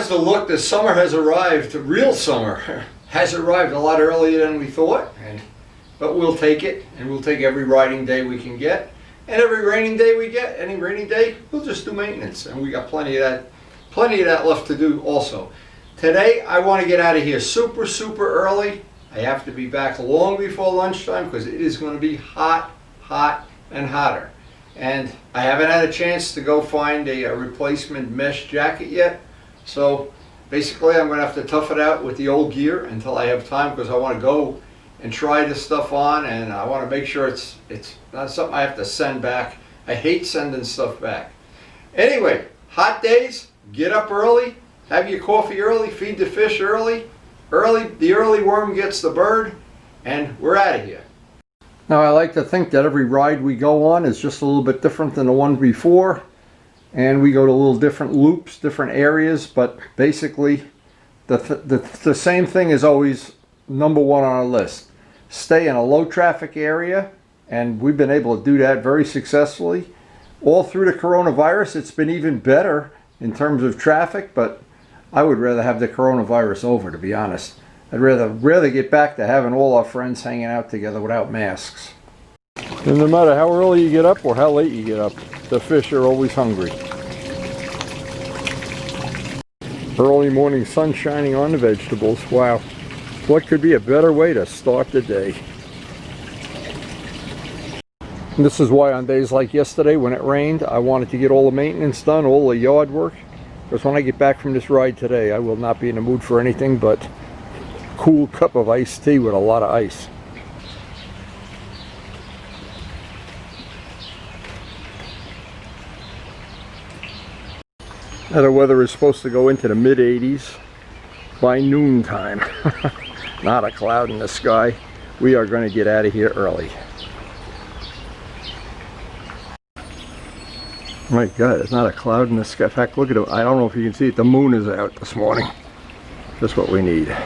has the look that summer has arrived. Real summer has arrived a lot earlier than we thought, but we'll take it, and we'll take every riding day we can get, and every raining day we get. Any rainy day, we'll just do maintenance, and we got plenty of that left to do also. Today I want to get out of here super early. I have to be back long before lunchtime because it is going to be hot and hotter. And I haven't had a chance to go find a replacement mesh jacket yet. So basically I'm going to have to tough it out with the old gear until I have time, because I want to go and try this stuff on, and I want to make sure it's not something I have to send back. I hate sending stuff back. Anyway, hot days, get up early, have your coffee early, feed the fish early. The early worm gets the bird, and we're out of here. Now, I like to think that every ride we go on is just a little bit different than the one before, and we go to little different loops, different areas, but basically the same thing is always number one on our list. Stay in a low traffic area, and we've been able to do that very successfully. All through the coronavirus, it's been even better in terms of traffic, but I would rather have the coronavirus over, to be honest. I'd rather get back to having all our friends hanging out together without masks. And no matter how early you get up or how late you get up, the fish are always hungry. Early morning sun shining on the vegetables. Wow. What could be a better way to start the day? And this is why on days like yesterday when it rained, I wanted to get all the maintenance done, all the yard work. Because when I get back from this ride today, I will not be in the mood for anything but a cool cup of iced tea with a lot of ice. Now the weather is supposed to go into the mid-80s by noontime. Not a cloud in the sky. We are going to get out of here early. My God, it's not a cloud in the sky. In fact, look at it. I don't know if you can see it. The moon is out this morning. Just what we need.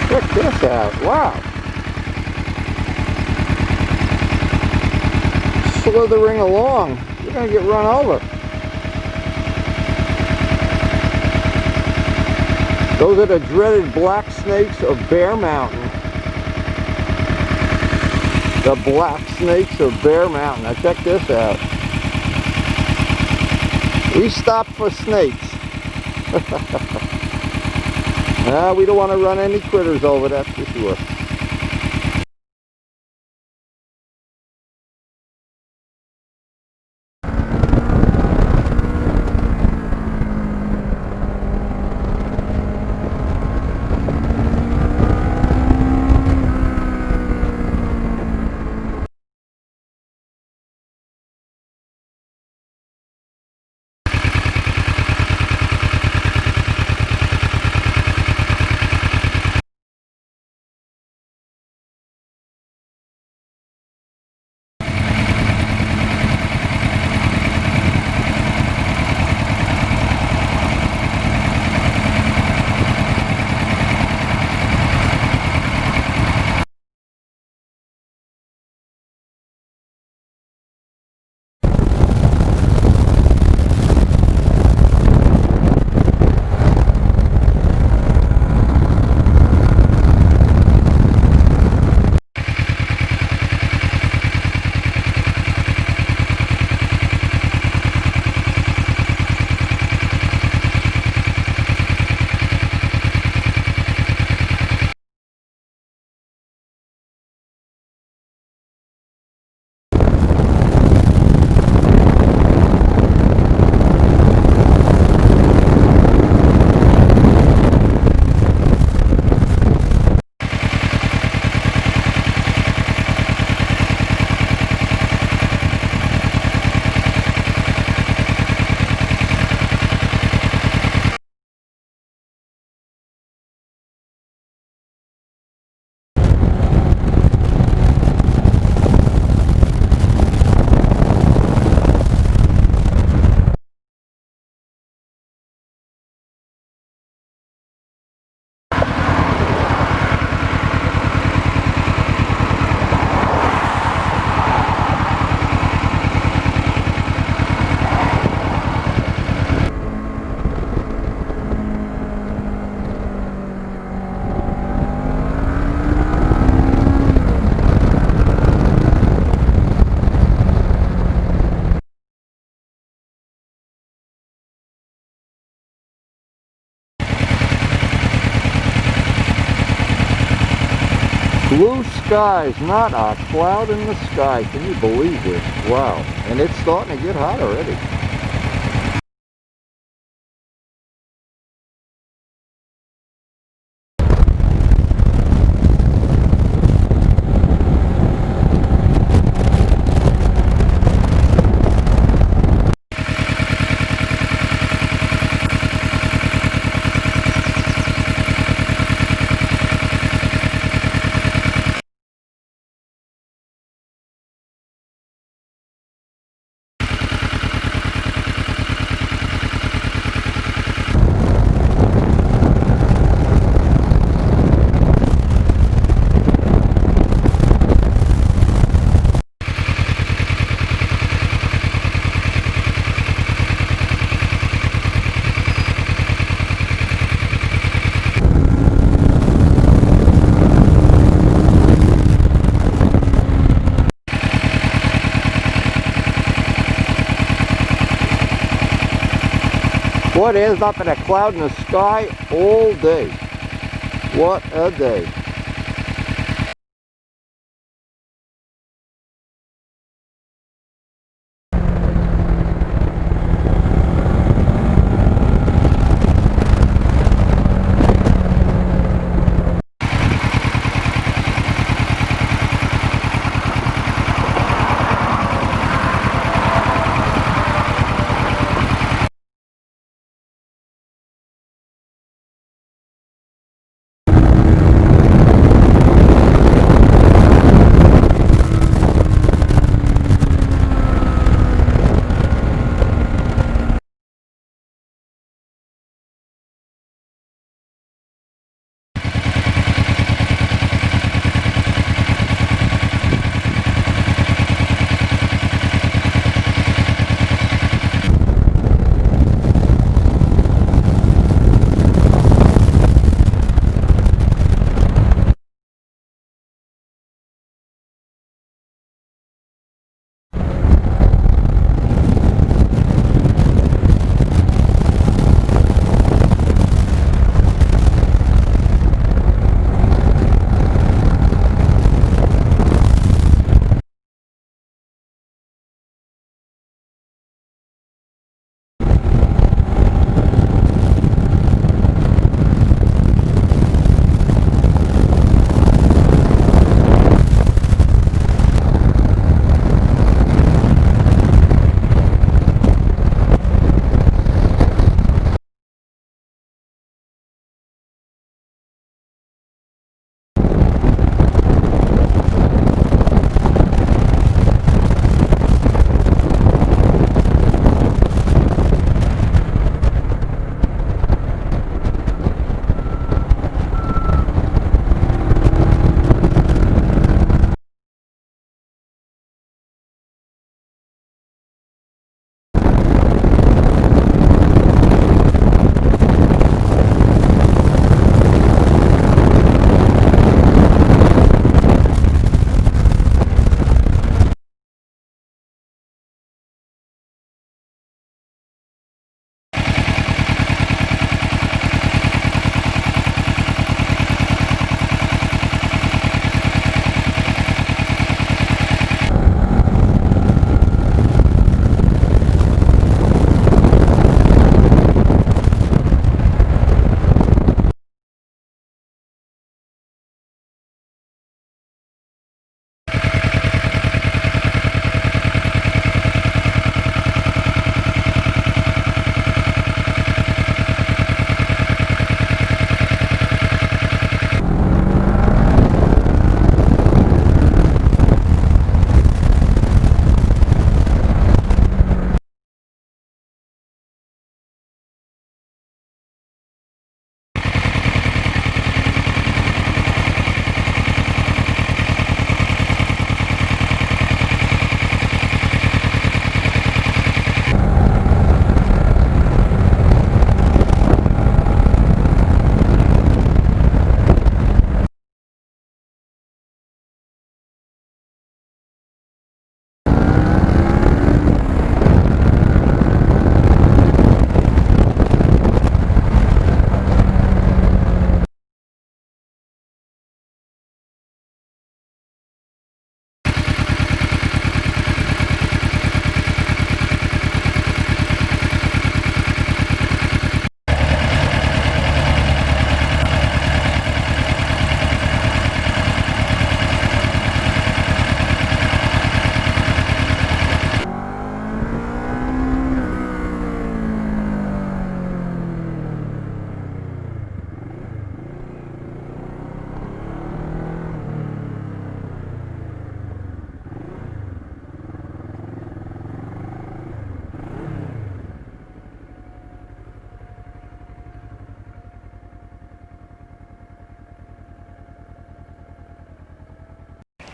Check this out. Wow. Slithering along. You're going to get run over. Those are the dreaded black snakes of Bear Mountain. The black snakes of Bear Mountain. Now check this out. We stopped for snakes. We don't want to run any critters over, that's for sure. Blue skies, not a cloud in the sky. Can you believe this? Wow. And it's starting to get hot already. Boy, there's not been a cloud in the sky all day. What a day.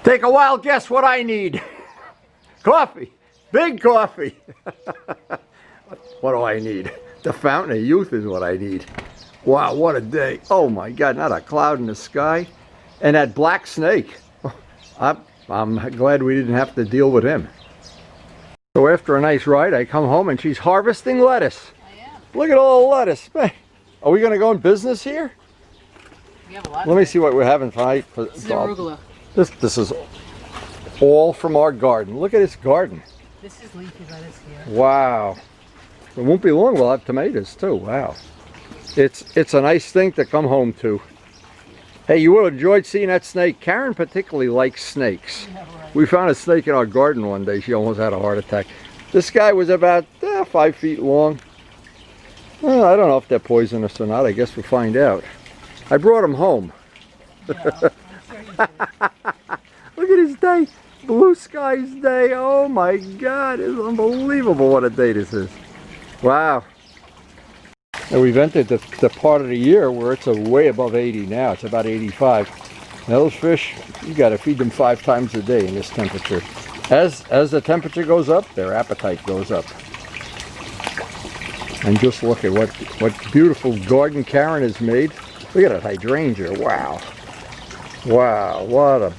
Take a wild guess what I need. Coffee. Big coffee. What do I need? The fountain of youth is what I need. Wow, what a day. Oh my God, not a cloud in the sky. And that black snake. I'm glad we didn't have to deal with him. So after a nice ride, I come home and she's harvesting lettuce. I am. Look at all the lettuce. Are we going to go in business here? We have a lot. Let me see what we're having for This is arugula. This is all from our garden. Look at this garden. This is leafy lettuce here. Wow. It won't be long, we'll have tomatoes too. Wow. It's a nice thing to come home to. Hey, you would have enjoyed seeing that snake. Karen particularly likes snakes. Yeah, right. We found a snake in our garden one day. She almost had a heart attack. This guy was about 5 feet long. Well, I don't know if they're poisonous or not. I guess we'll find out. I brought him home. Yeah, I'm sure you did. Look at his day. Blue skies day. Oh my God. It's unbelievable what a day this is. Wow. And we've entered the part of the year where it's way above 80 now. It's about 85. Now those fish, you got to feed them 5 times a day in this temperature. As the temperature goes up, their appetite goes up. And just look at what beautiful garden Karen has made. Look at that hydrangea. Wow. Wow, what a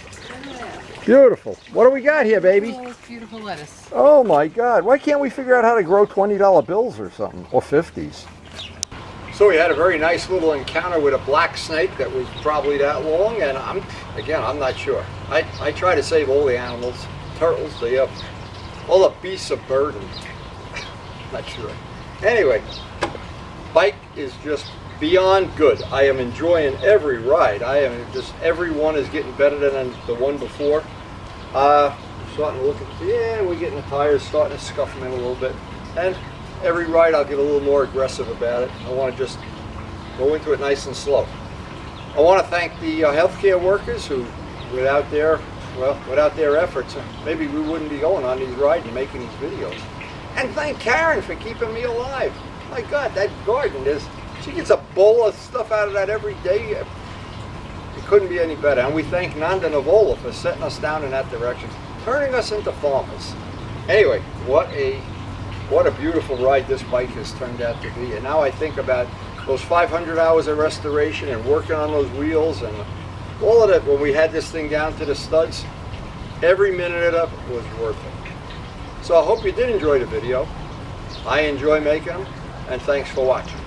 beautiful. What do we got here, baby? Oh, it's beautiful lettuce. Oh my God. Why can't we figure out how to grow $20 bills or something? Or 50s? So we had a very nice little encounter with a black snake that was probably that long, and I'm not sure. I try to save all the animals. Turtles, all the beasts of burden. Not sure. Anyway, bike is just beyond good. I am enjoying every ride. Every one is getting better than the one before. Starting to look at, we're getting the tires starting to scuff them in a little bit. And every ride I'll get a little more aggressive about it. I want to just go into it nice and slow. I want to thank the healthcare workers who, without their efforts, maybe we wouldn't be going on these rides and making these videos. And thank Karen for keeping me alive. My God, that garden she gets a bowl of stuff out of that every day. It couldn't be any better. And we thank Nanda Navola for setting us down in that direction, turning us into farmers. Anyway, what a beautiful ride this bike has turned out to be. And now I think about those 500 hours of restoration and working on those wheels and all of that when we had this thing down to the studs. Every minute of it was worth it. So I hope you did enjoy the video. I enjoy making them, and thanks for watching.